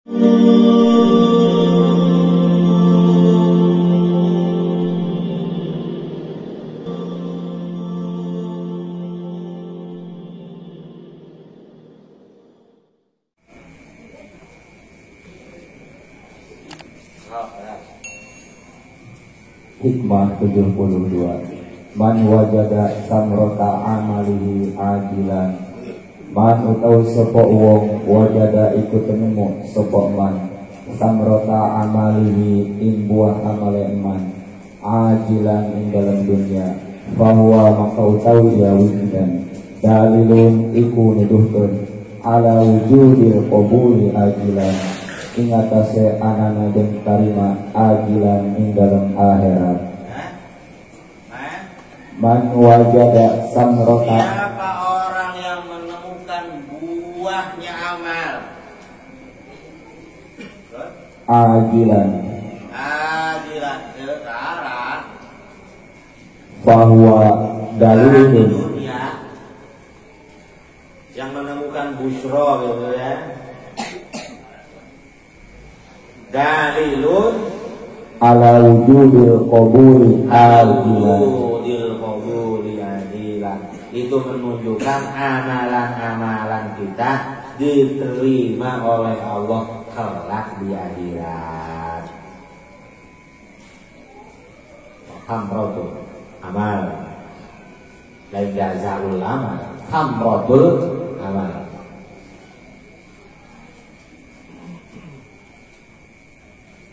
Hikmah 72. Man wajada samrota amalihi ajilan. Man utawi sapa wong wajada iku nemu sapa man samrota amalihi ing buah amale man ajilan ing dalam dunia. Bahwa maka utawi ya widan dalilun iku nuduhkeun ala wujudil qabuli ajilan ing atase anana den tarima ajilan ing dalam akhirat. Man wajada samrota, siapa orang yang menemukan buahnya amal ajilan sekarang bahwa di dalilun dunia yang menemukan busro gitu ya, dalilun ala wujudil qabuli ajilan. wujudil qabuli ajilan, itu menunjukkan amalan-amalan kita diterima oleh Allah kelak di akhirat. Hamrotul amal lain jazaul amal, hamrotul amal.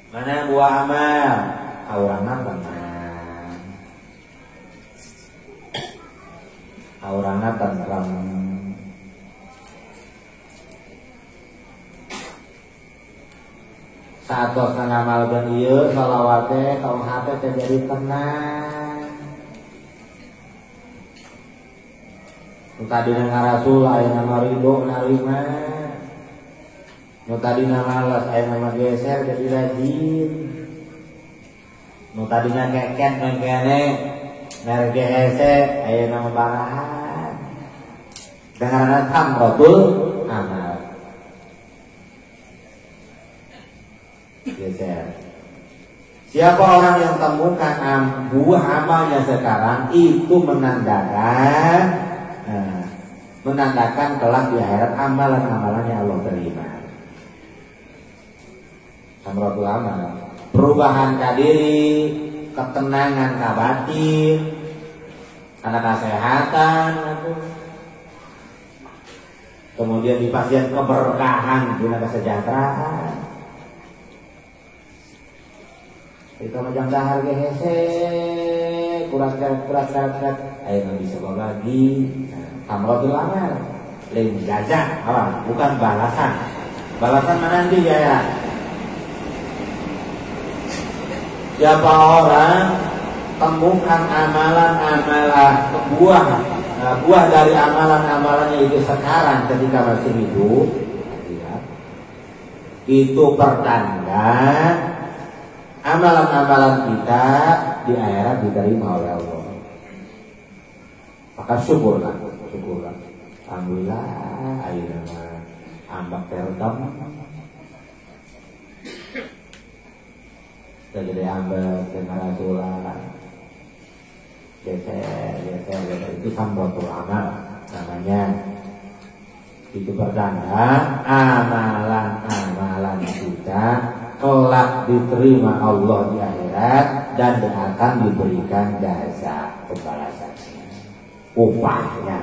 Mana buah amal? Aurana tenang, aurana tentram. Saat tos ngamalkeun ieu salawat teh kaum hate teh jadi tenang. Nu tadina ngarasul aya nama ridho narima. Nu tadina malas aya nama geser jadi rajin. Nu tadinya ngeket mengkene mere gehese aya nama barahan. Dengaran tamrotul amal. Geser. Siapa orang yang temukan buah amalnya sekarang itu menandakan kelak di akhirat amalan-amalannya Allah terima. Samratul amal, perubahan kadiri, ketenangan kabatin, karena kesehatan, kemudian dipastikan keberkahan guna kesejahteraan. Itu macam dahar gehese, kurang ayo nggak bisa bawa lagi. Samratul amal, lain jajah, bukan balasan. Balasan mana nanti ya? Siapa orang temukan amalan-amalan buah dari amalan-amalannya itu sekarang ketika masih hidup, itu pertanda amalan-amalan kita di akhirat diterima oleh Allah. Maka syukurlah. Alhamdulillah, ayeuna ambak terekam. Segede ambak dengan rasulah. Geser, itu samrotul amal namanya. Itu pertanda amalan-amalan kita kelak diterima Allah di akhirat dan akan diberikan jasa pembalasannya, upahnya.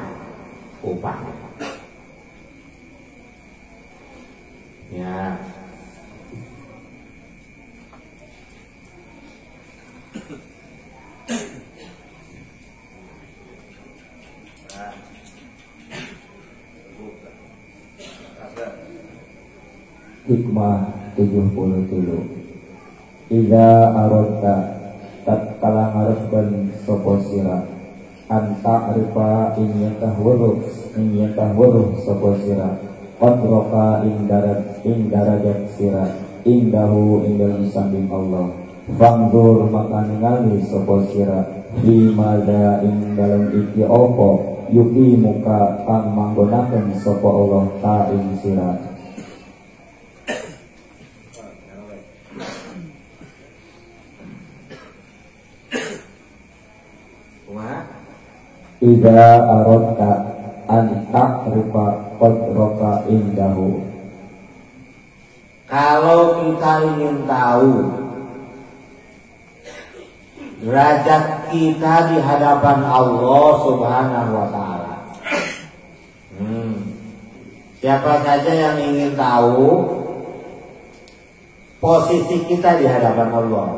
Ya. Hikmah 73. Iza aradta tatkala ngarepkeun sapa sira anta arifa in yatahwuru sapa sira qadraka ing darajat sira indahu ing dalem sanding Allah. Fangdur maka ningali sapa sira fi mada ing dalem iki apa yuki muka kang manggonaken sapa Allah ta ing sira. idza aradta an ta'rifa qadraka indahu. Kalau kita ingin tahu derajat kita di hadapan Allah Subhanahu wa taala. Siapa saja yang ingin tahu posisi kita di hadapan Allah,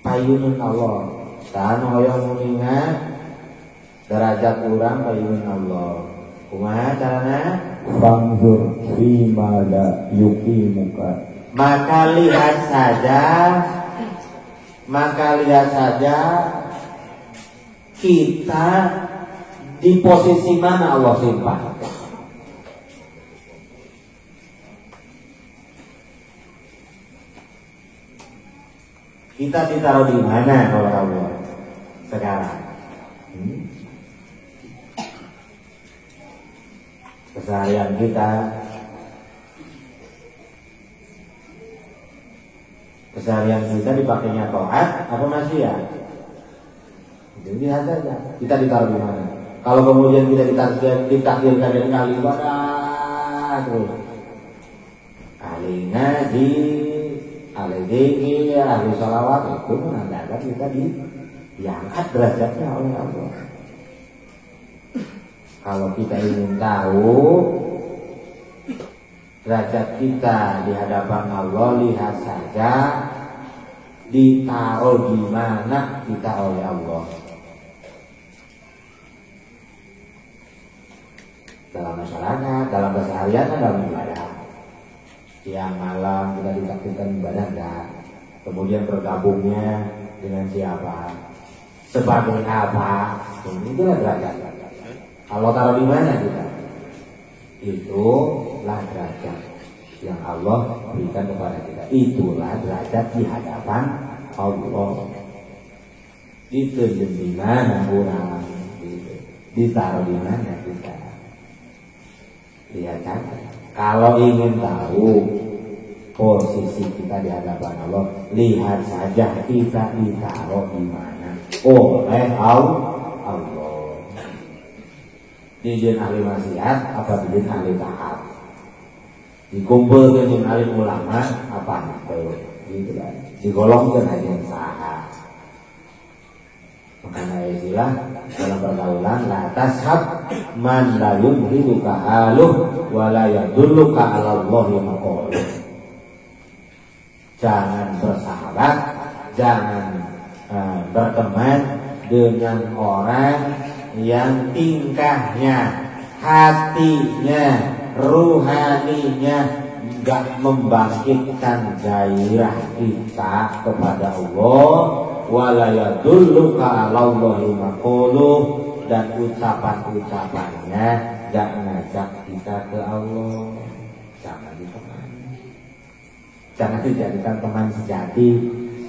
payunan Allah. Tan hoyong mengingat derajat orang payunan Allah. Kumaha carana? Fanzur fi ma la yuqimuka. Maka lihat saja kita di posisi mana Allah simpan. Kita ditaruh di mana oleh Allah sekarang? Keseharian kita dipakainya taat apa maksiat? Jadi lihat saja kita ditaruh di mana. Kalau kemudian kita ditakdirkan dari ahli ibadah terus, ahli ngaji, ahli zikir, ahli sholawat, itu menandakan kita diangkat derajatnya oleh Allah. Kalau kita ingin tahu derajat kita di hadapan Allah, lihat saja ditaruh di mana kita oleh Allah. Dalam masyarakat, dalam keseharian, dalam ibadah. Siang malam kita ditakdirkan ibadah enggak? Kemudian bergabungnya dengan siapa? Sebagai apa? Itulah derajat. Kalau taruh di mana kita? Itulah derajat yang Allah berikan kepada kita. Itulah derajat di hadapan Allah. Ditunjuk di mana orang? Ditaruh di mana kita? Lihat kan? Kalau ingin tahu posisi kita di hadapan Allah, lihat saja kita ditaruh di mana oleh Allah. Dijin ahli maksiat apa dijin ahli taat, dikumpulkan dengan ahli ulama apa itu kan digolongkan aja saha. Makanya istilah dalam pergaulan la tashab man la yumhiduka haluh wa la yadulluka ala Allahi maqaluh. Jangan bersahabat, jangan berteman dengan orang yang tingkahnya, hatinya, ruhaninya enggak membangkitkan gairah kita kepada Allah, wala yadulluka 'ala Allahi maquluh, dan ucapan-ucapannya enggak ngajak kita ke Allah. Jangan ditemani. Jangan dijadikan teman sejati.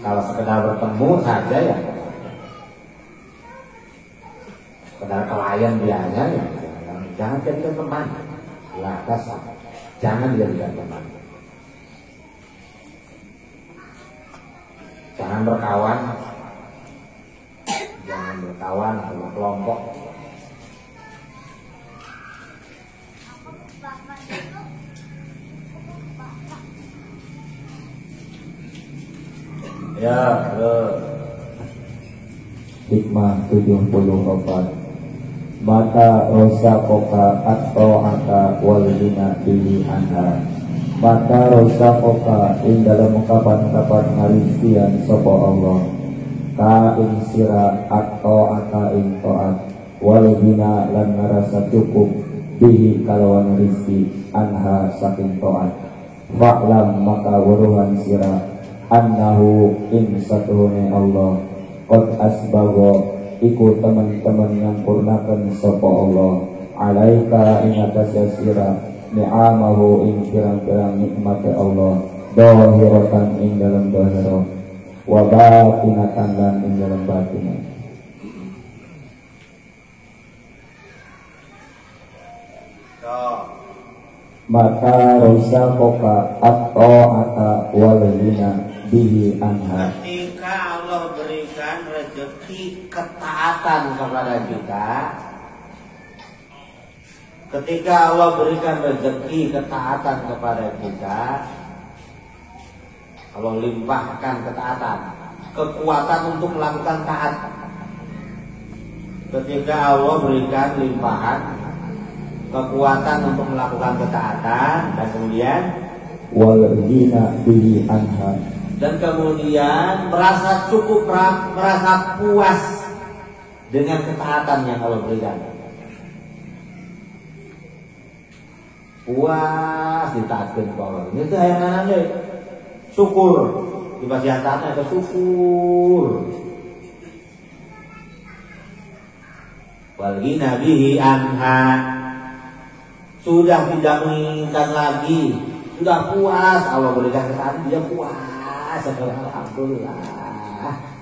Kalau sekedar bertemu saja ya sekedar pelayan biasa ya, jangan jadikan teman. Lah kasar, jangan dijadikan teman. Jangan berkawan sama kelompok. Ya, Hikmah 74. Mata rosa koka atau aka walina bihi anha. Mata rosa koka ing dalam kapan-kapan ngaristian sopo Allah. Ka ing sira atau aka ing toat walina lan ngarasa cukup bihi kalawan rizki anha saking toat. Fa'lam maka wuruhan sira annahu ing satuhune Allah qad asbagha iku teman-teman yang purnakan sapa Allah alaika ing atas sira ni'amahu ing pirang-pirang nikmat Allah dohiratan ing dalam dohiro wa batinatan lan ing dalam batin. Maka rosa koka atau ata walina bihi anha. Ketika Allah berikan rezeki rezeki ketaatan kepada kita. Ketika Allah berikan rezeki ketaatan kepada kita, Allah limpahkan ketaatan, kekuatan untuk melakukan taat. Ketika Allah berikan limpahan kekuatan untuk melakukan ketaatan, dan kemudian wal ghina bihi anha, dan kemudian merasa cukup, merasa puas dengan ketaatan yang Allah berikan. Puas ditaatkan ke Allah. Ini tuh yang namanya syukur. Di bahasa tanah ada syukur. Walgi nabihi anha, sudah tidak menginginkan lagi, sudah puas Allah berikan ketaatan, dia puas. Alhamdulillah.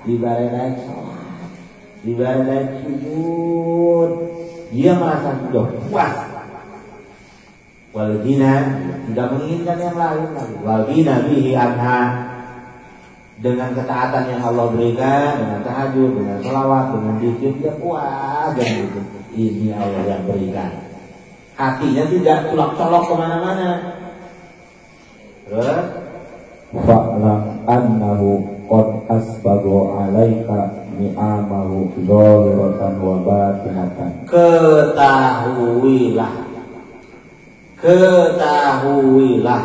Dibalik sholat, dibalik sujud, dia merasa sudah puas. Walgina, tidak menginginkan yang lain lagi. Walgina bihi anha, dengan ketaatan yang Allah berikan, dengan tahajud, dengan selawat, dengan zikir, dia puas dan itu. Ini Allah yang berikan. Hatinya tidak colok-colok kemana-mana. Terus fa'lam annahu qad asbagha 'alaika ni'amahu zahiratan wa batinatan. Ketahuilah,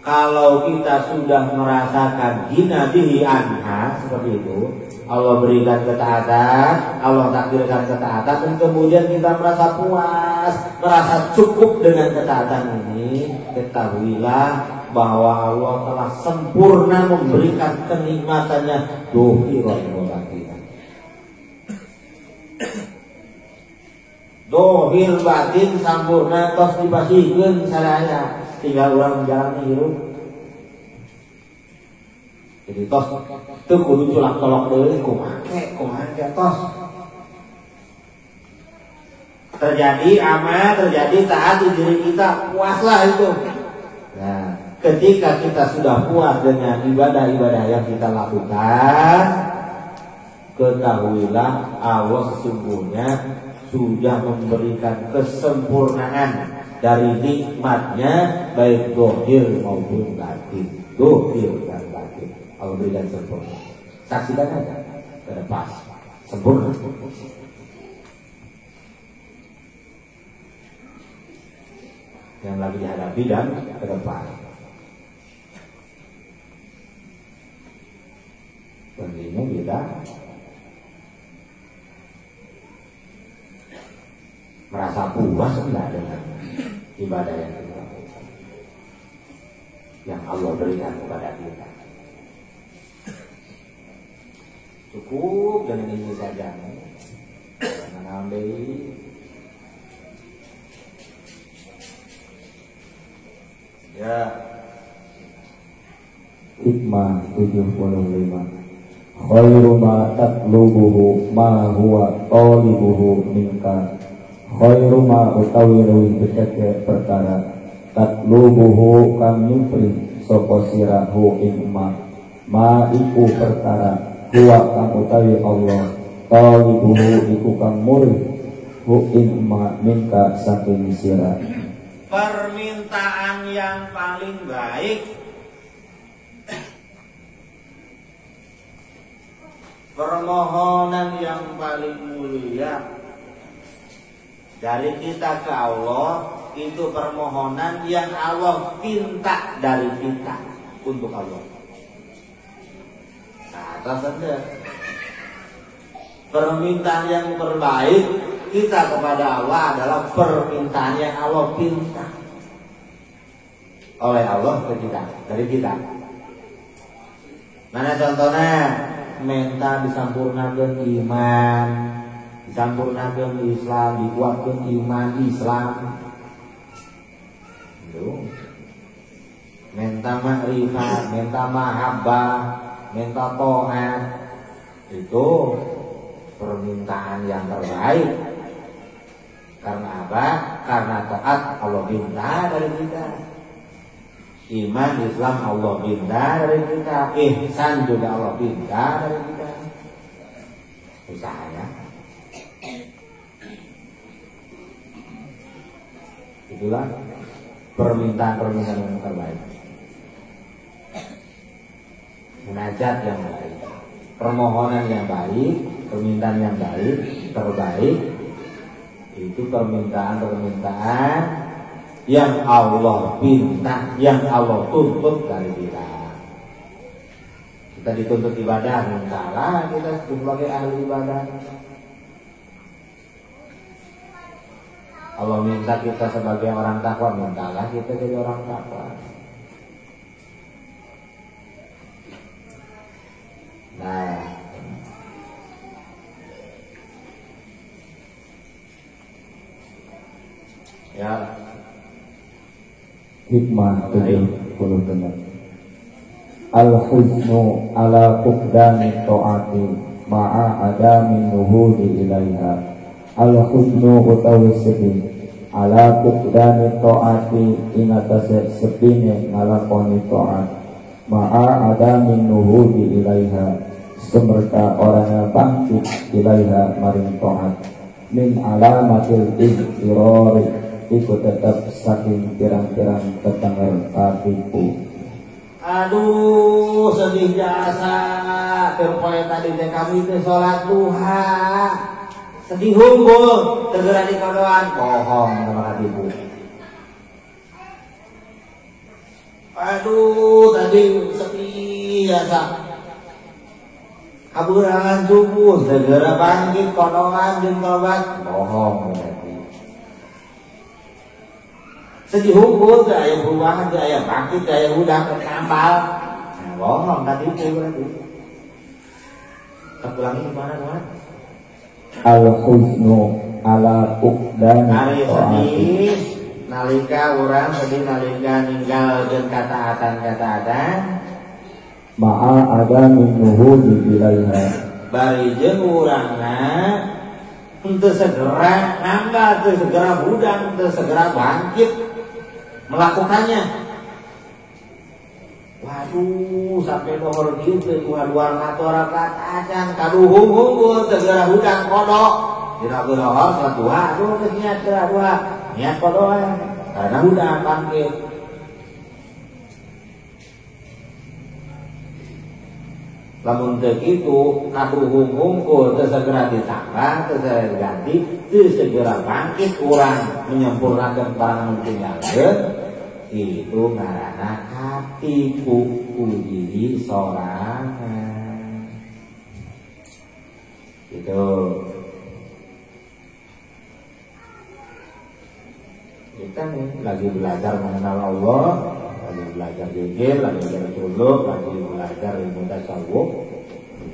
kalau kita sudah merasakan hinabihi anha seperti itu, Allah berikan ketaatan, Allah takdirkan ketaatan, dan kemudian kita merasa puas, merasa cukup dengan ketaatan ini, ketahuilah bahwa Allah telah sempurna memberikan kenikmatannya dohiran wa batinan. Dohir batin sampurna tos dipasihkeun sadaya, tinggal urang menjalani hirup. Jadi tos teu kudu culak-colok deui kumaha tos. Terjadi amal, terjadi taat di diri kita, puaslah itu. Nah, ketika kita sudah puas dengan ibadah-ibadah yang kita lakukan, ketahuilah Allah sesungguhnya sudah memberikan kesempurnaan dari nikmatnya, baik dohir maupun batin. Dohir dan batin Allah berikan sempurna. Saksikan aja ke depan, sempurna. Yang lagi dihadapi dan ke depan. Tentunya kita merasa puas enggak dengan ibadah yang kita lakukan, yang Allah berikan kepada kita. Cukup dengan ini saja. Jangan ambil. Ya. Hikmah 75. Khairu ma tatlubuhu ma huwa talibuhu minka. Khairu ma utawi luwih beceke perkara tatlubuhu kang nyupri sapa sirahu ing ma iku perkara huwa kang utawi Allah talibuhu iku kang murid hu ing minka saking sira. Permintaan yang paling baik, permohonan yang paling mulia dari kita ke Allah, itu permohonan yang Allah minta dari kita untuk Allah. Kata saja, permintaan yang terbaik kita kepada Allah adalah permintaan yang Allah minta oleh Allah ke kita, dari kita. Mana contohnya? Minta disampurnakeun iman, disampurnakeun Islam, dikuatkeun iman Islam. Itu. Minta makrifat, minta mahabbah, minta taat. Itu permintaan yang terbaik. Karena apa? Karena taat Allah minta dari kita. Iman Islam Allah minta dari kita. Ihsan juga Allah minta dari kita. usahanya. Itulah permintaan-permintaan yang terbaik. Munajat yang baik, permohonan yang baik, permintaan yang baik, terbaik, itu permintaan-permintaan yang Allah pinta, yang Allah tuntut dari kita. Kita dituntut ibadah, mintalah kita sebagai ahli ibadah. Allah minta kita sebagai orang takwa, mintalah kita jadi orang takwa. Nah, ya, hikmah 76. Al-huznu ala fuqdani ta'ati ma'a adami nuhudi ilaiha. Al-huznu utawi sedih ala fuqdani ta'ati inatase sepine ngalakoni ta'at ma'a adami nuhudi ilaiha semerta orangnya bangkit ilaiha maring ta'at min alamatil ihtirari iku tetap saking pirang-pirang ketenger katipu. Aduh, sedih jasa. Terpoe tadi teh kami teh sholat duha. Sedih humbul, tergerak di kodoan. Bohong sama katipu. Aduh, tadi sedih jasa. Kaburangan subuh, segera bangkit kodoan jeung tobat. Bohong berarti. Sedih hukum, gak ada perubahan, gak ada bangkit, gak ada udang, gak ada kampal. Nah, bohong tadi itu berarti. Kita ulangi gimana teman? Al-huznu ala fuqdani Hari ta'ati sedih, nalika orang sedih, nalika ninggal dan kataatan ma'a adami nuhudi ilaiha bari jeung urangna teu segera nambah, teu segera budang, teu segera bangkit melakukannya. Waduh, sampai nomor dieu teh dua-dua ngatur rakaat acan kaduhung unggul segera budang kodok. Dina geureuh salat duha, aduh geus niat duha, niat kodok karena budang bangkit. Lamun teu kitu kaduhung unggul teu segera ditambah, teu segera diganti, teu segera bangkit urang menyempurnakeun barang tinggalkeun, itu ngaranna katipu ku diri sorangan. Gitu. Kita nih lagi belajar mengenal Allah, lagi belajar zikir, lagi belajar suluk, lagi belajar ilmu tasawuf.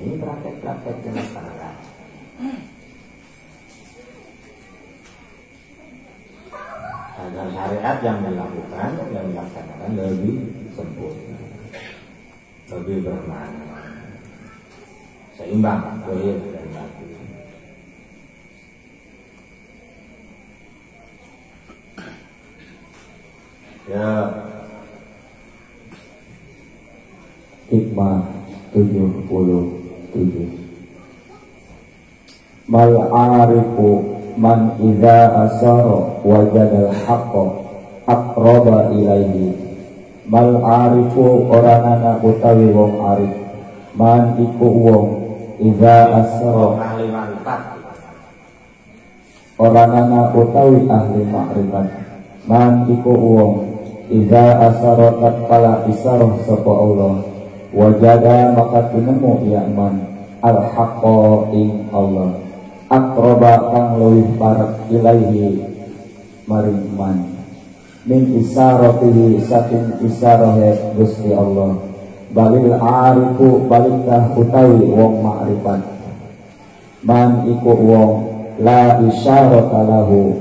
Ini praktek-praktek yang dilaksanakan. Agar syariat yang dilakukan, yang dilaksanakan lebih sempurna, lebih bermakna, seimbang zahir dan batin. Ya, hikmah 77. Mal arifu man idza asara wajadal haqqa aqraba ilaihi. Mal arifu oranana utawi wong arif man iku wong idza asara ahli ma'rifat. oranana utawi ahli ma'rifat man iku wong idza asara tatkala isarah sapa Allah wajada maka tinemu ya man al haqqa ing Allah aqraba kang luwih parek ilaihi maring man min isaratihi saking isarahe Gusti Allah balil arifu balikah utawi wong ma'rifat man iku wong la isyarata lahu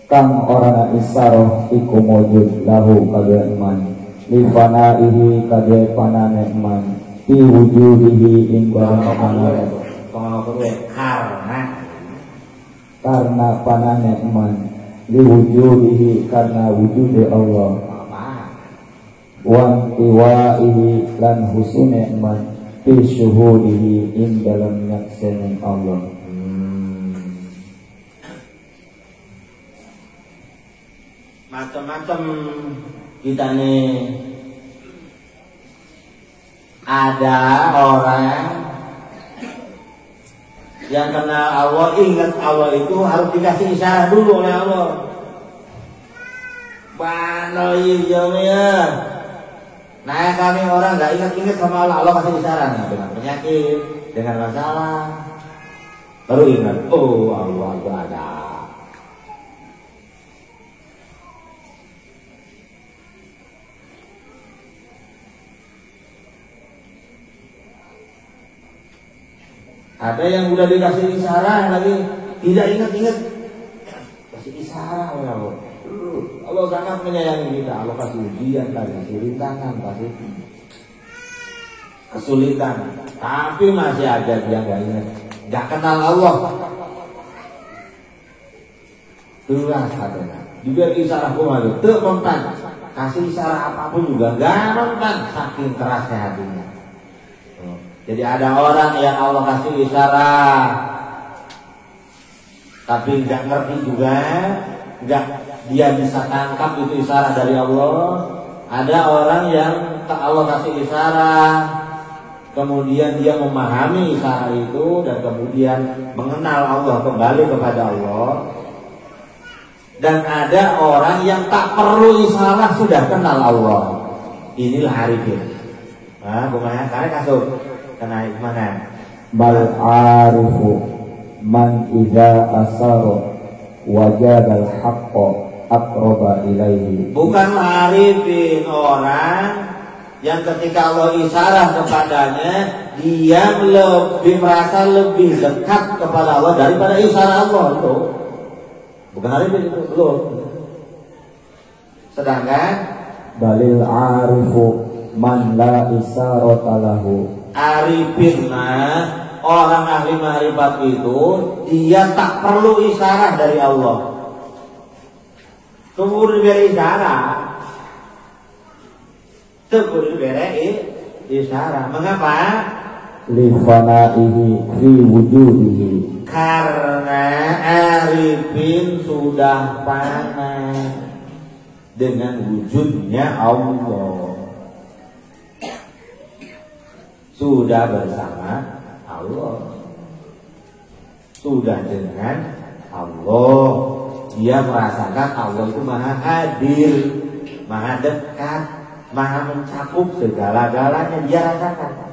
kang orana isarah iku mujud lahu kadhe man li fanaihi kadhe panane man fi wujudihi ing barang ana karena panane man li wujudihi karena wujude Allah wan tiwaihi lan husune man fi syuhudihi in dalam nyakseni Allah. Macam-macam kita nih, ada orang yang kenal Allah, ingat Allah itu harus dikasih isyarat dulu oleh Allah. Mana iya. Nah kami orang nggak ingat-ingat sama Allah, Allah kasih isyarat dengan penyakit, dengan masalah, baru ingat, oh Allah itu ada. Ada yang udah dikasih isyarat lagi tidak ingat-ingat, kasih isyarat oleh Allah. Allah sangat menyayangi kita. Allah kasih ujian, kasih rintangan, kasih kesulitan, tapi masih ada dia nggak ingat, nggak kenal Allah. Itulah katanya. Juga isyarat pun ada, tak mempan. Kasih isyarat apapun juga nggak mempan, saking kerasnya hatinya. Jadi ada orang yang Allah kasih isyarat, tapi nggak ngerti juga, nggak dia bisa tangkap itu isyarat dari Allah. Ada orang yang Allah kasih isyarat, kemudian dia memahami isyarat itu dan kemudian mengenal Allah, kembali kepada Allah. Dan ada orang yang tak perlu isyarat sudah kenal Allah. Inilah arifin. Nah, kumanya karena kasut kena mana? Bal arifu man idza asara wajadal haqqa aqraba ilaihi. Bukan arifin orang yang ketika Allah isyarat kepadanya, dia lebih merasa lebih dekat kepada Allah daripada isyarat Allah itu. Bukan arifin itu, belum. Sedangkan balil arifu man la isarata lahu. Arifin orang ahli ma'rifat itu dia tak perlu isyarat dari Allah. Tunggu diberi isyarat. Tunggu diberi isyarat. Mengapa? Li fanaihi fi wujudihi. Karena arifin sudah fana dengan wujudnya Allah. Sudah bersama Allah, sudah dengan Allah. Dia merasakan Allah itu maha hadir, maha dekat, maha mencakup segala-galanya. Dia rasakan.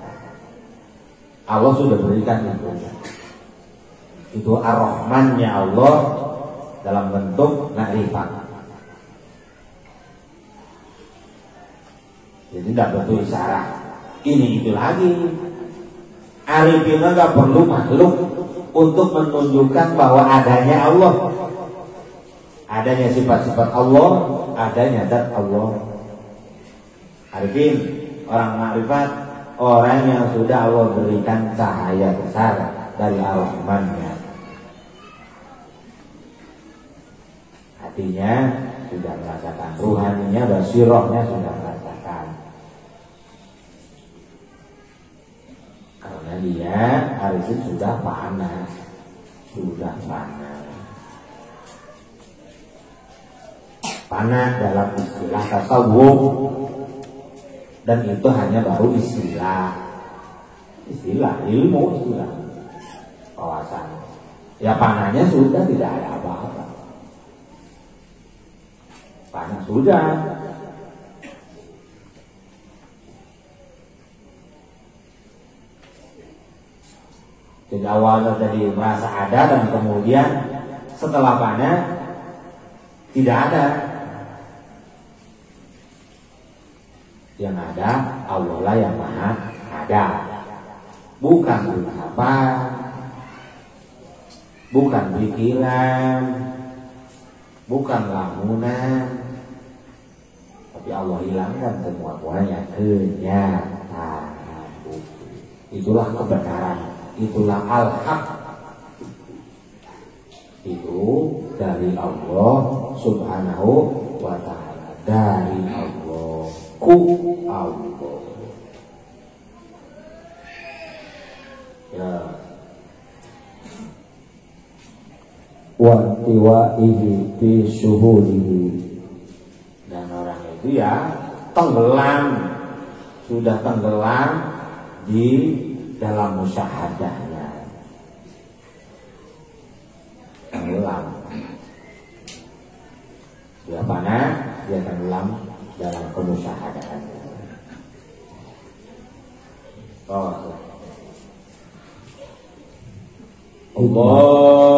Allah sudah berikan itu. Itu ar-Rahmannya Allah dalam bentuk ma'rifat. Jadi tidak butuh isyarat. Ini itu lagi. Arifin nggak perlu makhluk untuk menunjukkan bahwa adanya Allah, adanya sifat-sifat Allah, adanya zat Allah. Arifin, orang ma'rifat, orang yang sudah Allah berikan cahaya besar dari Ar-Rahmannya. Hatinya sudah merasakan, ruhaninya, basirohnya sudah merasakan. Karena dia arifin sudah panas, panas dalam istilah tasawuf, dan itu hanya baru istilah ilmu, istilah kawasan. Ya panahnya sudah tidak ada apa-apa, panas sudah. Jadi awalnya tadi merasa ada dan kemudian setelah panas tidak ada. Yang ada Allah lah yang maha ada. Bukan ucapan, bukan pikiran, bukan lamunan, tapi Allah hilangkan semua-muanya kenyataan. Itulah kebenaran. Itulah al-haq. Itu dari Allah subhanahu wa ta'ala. Dari Allah, ku Allah. wa tiwaihi fi syuhudihi. Dan orang itu ya tenggelam, sudah tenggelam di dalam musyahadahnya, tenggelam. Dia mana? Dia tenggelam dalam kemusyahadahannya. Oh, Allah